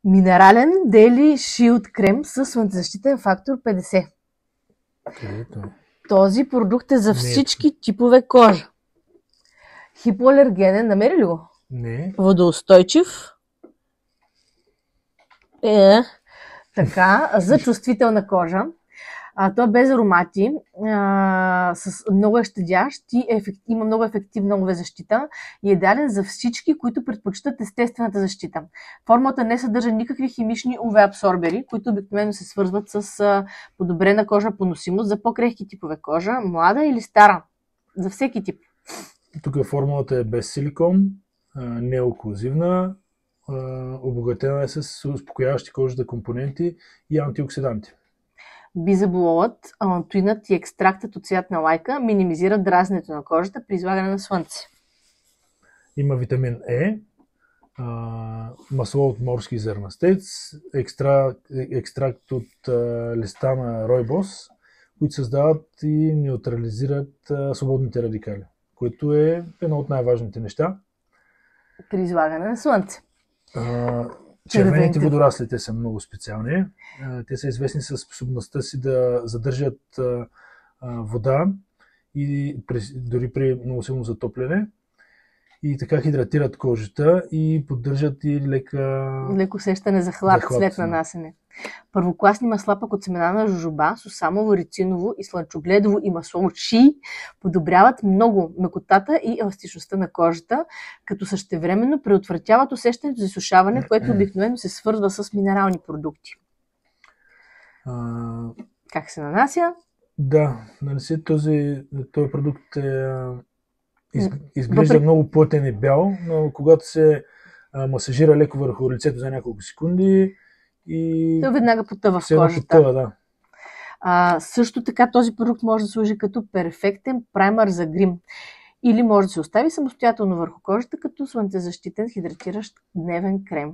Минерален Daily Shield крем с слънцезащитен фактор 50. Където? Този продукт е за Не. всички типове кожа. Хипоалергенен, намери ли го? Не. Водоустойчив. Така, за чувствителна кожа. Той е без аромати, с много е щадящ и има много ефективна UV-защита и е даден за всички, които предпочитат естествената защита. Формулата не съдържа никакви химични UV-абсорбери, които обикновено се свързват с подобрена кожна поносимост за по-крехки типове кожа, млада или стара, за всеки тип. Тук формулата е без силикон, неоклузивна, обогатена е с успокояващи кожата компоненти и антиоксиданти. Бизабололът, алантоинът и екстрактът от цвят на лайка минимизират дразненето на кожата при излагане на слънце. Има витамин Е, масло от морски зърнастец, екстракт от листа на ройбос, които създават и неутрализират свободните радикали, което е едно от най-важните неща. При излагане на слънце. Червените водорасли, те са много специални. Те са известни със способността си да задържат вода и дори при много силно затопляне. И така хидратират кожата и поддържат и леко усещане за хлад след нанасене. Първокласни масла пък от семена на жожоба, сусамово, рициново и слънчогледово и масло от шии подобряват много мекотата и еластичността на кожата, като същевременно предотвратяват усещането за изсушаване, което обикновено се свързва с минерални продукти. Как се нанася? Да, този продукт изглежда много плътен и бял, но когато се масажира леко върху лицето за няколко секунди и той веднага потъва в кожата. Потъва, да. Също така този продукт може да служи като перфектен праймър за грим или може да се остави самостоятелно върху кожата като слънцезащитен хидратиращ дневен крем.